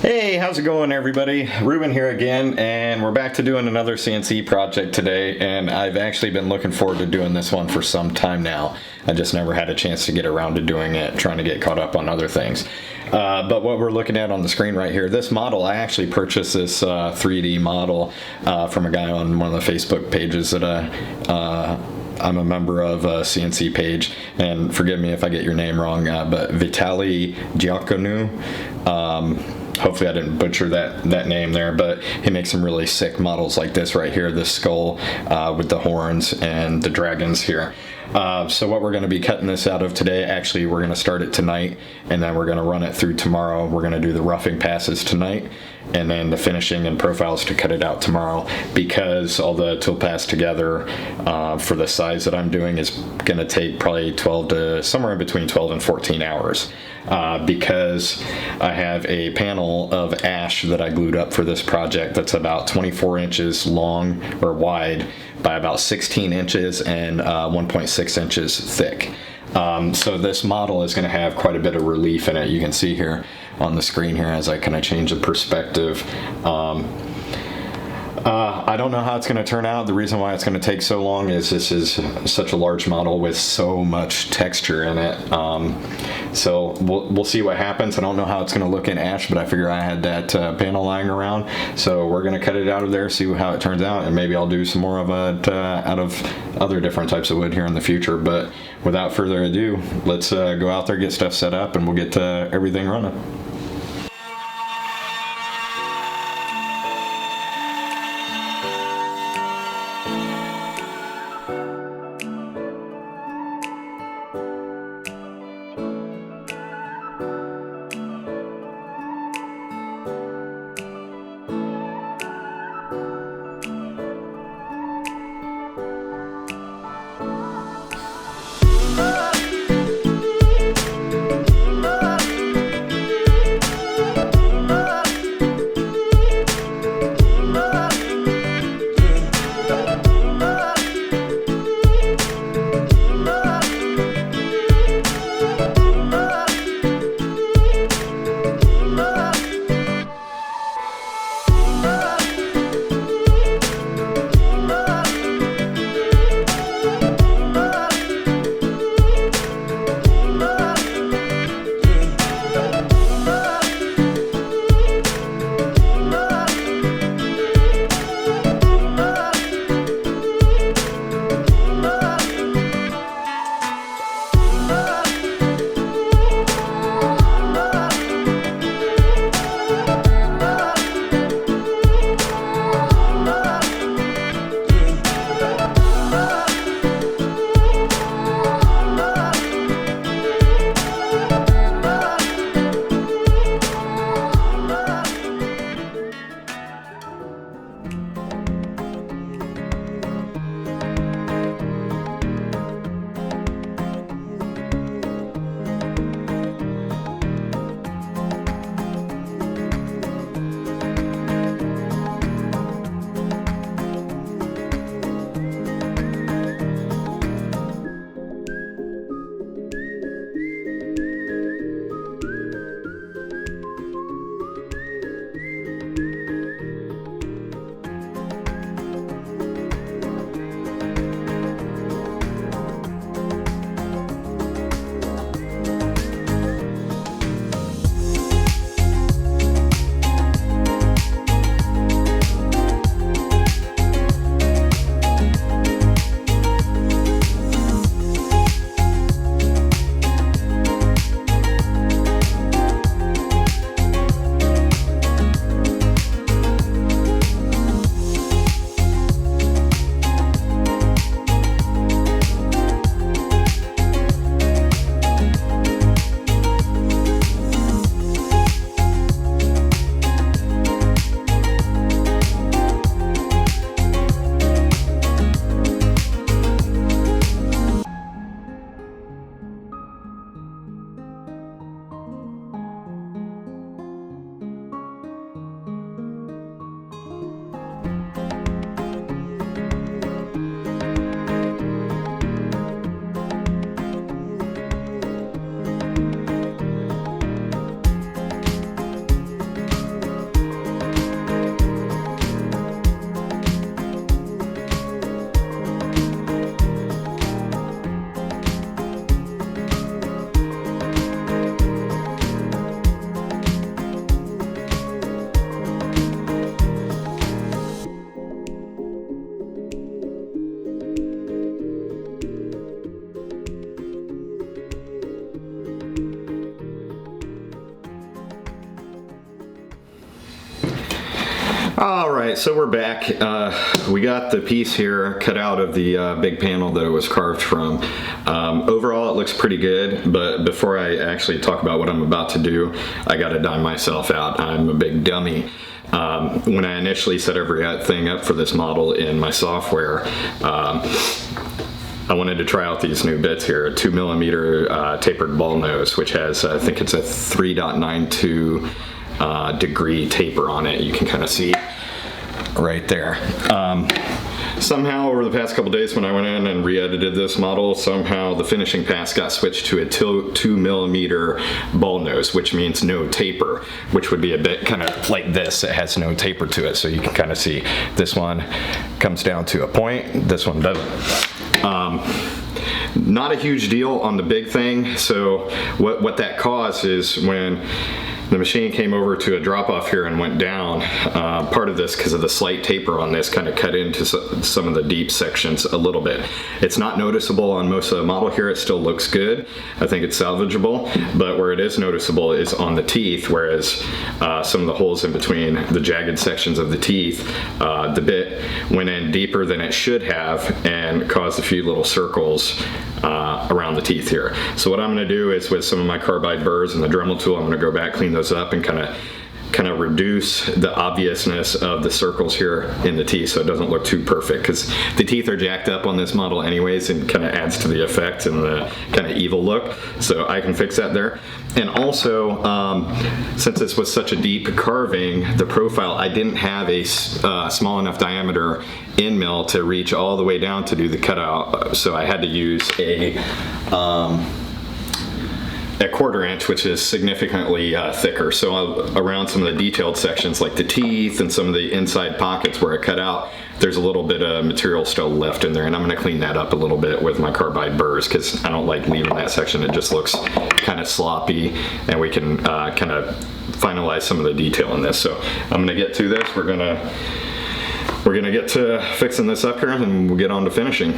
Hey, how's it going, everybody? Ruben here again, and we're back to doing another CNC project today, and I've actually been looking forward to doing this one for some time now. I just never had a chance to get around to doing it, trying to get caught up on other things. But what we're looking at on the screen right here, this model, I actually purchased this 3D model from a guy on one of the Facebook pages that I'm a member of a CNC page, and forgive me if I get your name wrong, but Vitaly Diaconou. Hopefully I didn't butcher that name there, but he makes some really sick models like this right here, the skull with the horns and the dragons here. So what we're going to be cutting this out of today, actually we're going to start it tonight, and then we're going to run it through tomorrow. We're going to do the roughing passes tonight, and then the finishing and profiles to cut it out tomorrow, because all the tool pass together for the size that I'm doing is going to take probably somewhere in between 12 and 14 hours. Because I have a panel of ash that I glued up for this project that's about 24 inches long or wide by about 16 inches and 1.6 inches thick. So this model is going to have quite a bit of relief in it. You can see here on the screen here as I kind of change the perspective. I don't know how it's going to turn out. The reason why it's going to take so long is this is such a large model with so much texture in it. So we'll see what happens. I don't know how it's going to look in ash, but I figure I had that panel lying around. So we're going to cut it out of there, see how it turns out, and maybe I'll do some more of it out of other different types of wood here in the future. But without further ado, let's go out there, get stuff set up, and we'll get everything running. All right, so we're back. We got the piece here cut out of the big panel that it was carved from. Overall, it looks pretty good, but before I actually talk about what I'm about to do, I got to dime myself out. I'm a big dummy. When I initially set everything up for this model in my software, I wanted to try out these new bits here, a 2mm tapered ball nose, which has, I think it's a 3.92 degree taper on it. You can kind of see right there. Somehow over the past couple days when I went in and re-edited this model, somehow the finishing pass got switched to a 2mm ball nose, which means no taper, which would be a bit kind of like this. It has no taper to it, so you can kind of see this one comes down to a point, this one doesn't. Not a huge deal on the big thing. So what that caused is when the machine came over to a drop off here and went down, part of this, because of the slight taper on this, kind of cut into some of the deep sections a little bit. It's not noticeable on most of the model here. It still looks good. I think it's salvageable, but where it is noticeable is on the teeth, whereas some of the holes in between the jagged sections of the teeth, the bit went in deeper than it should have and caused a few little circles around the teeth here. So what I'm going to do is, with some of my carbide burrs and the Dremel tool, I'm going to go back, clean those up, and kind of reduce the obviousness of the circles here in the teeth so it doesn't look too perfect, because the teeth are jacked up on this model anyways and kind of adds to the effect and the kind of evil look. So I can fix that there. And also, since this was such a deep carving, the profile, I didn't have a small enough diameter end mill to reach all the way down to do the cutout, so I had to use a 1/4 inch, which is significantly thicker. So around some of the detailed sections like the teeth and some of the inside pockets where it cut out, there's a little bit of material still left in there, and I'm going to clean that up a little bit with my carbide burrs, because I don't like leaving that section. It just looks kind of sloppy, and we can kind of finalize some of the detail in this. So I'm going to get to this. We're gonna get to fixing this up here, and we'll get on to finishing.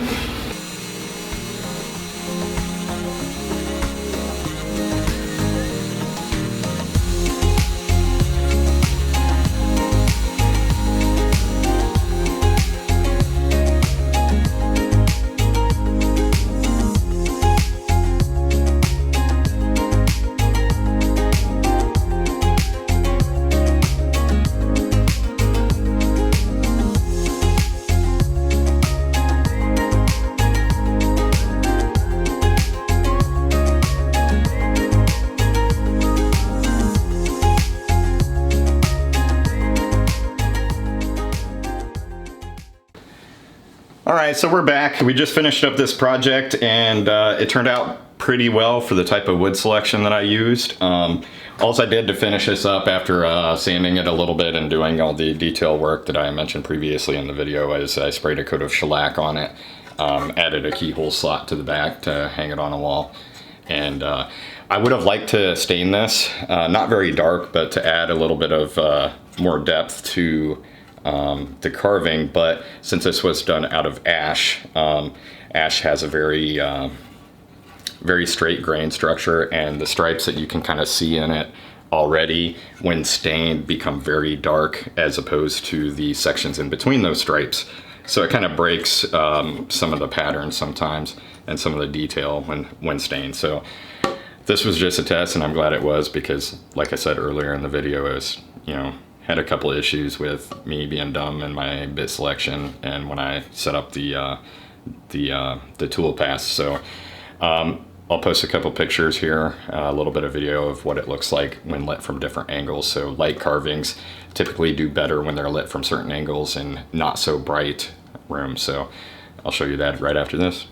Alright, so we're back. We just finished up this project, and it turned out pretty well for the type of wood selection that I used. All I did to finish this up after sanding it a little bit and doing all the detail work that I mentioned previously in the video is I sprayed a coat of shellac on it, added a keyhole slot to the back to hang it on a wall. And I would have liked to stain this, not very dark, but to add a little bit of more depth to the carving, but since this was done out of ash, ash has a very straight grain structure, and the stripes that you can kind of see in it already when stained become very dark as opposed to the sections in between those stripes. So it kind of breaks some of the patterns sometimes and some of the detail when stained. So this was just a test, and I'm glad it was, because like I said earlier in the video, it was, had a couple issues with me being dumb in my bit selection and when I set up the tool pass. So I'll post a couple pictures here, a little bit of video of what it looks like when lit from different angles. So light carvings typically do better when they're lit from certain angles and not so bright rooms. So I'll show you that right after this.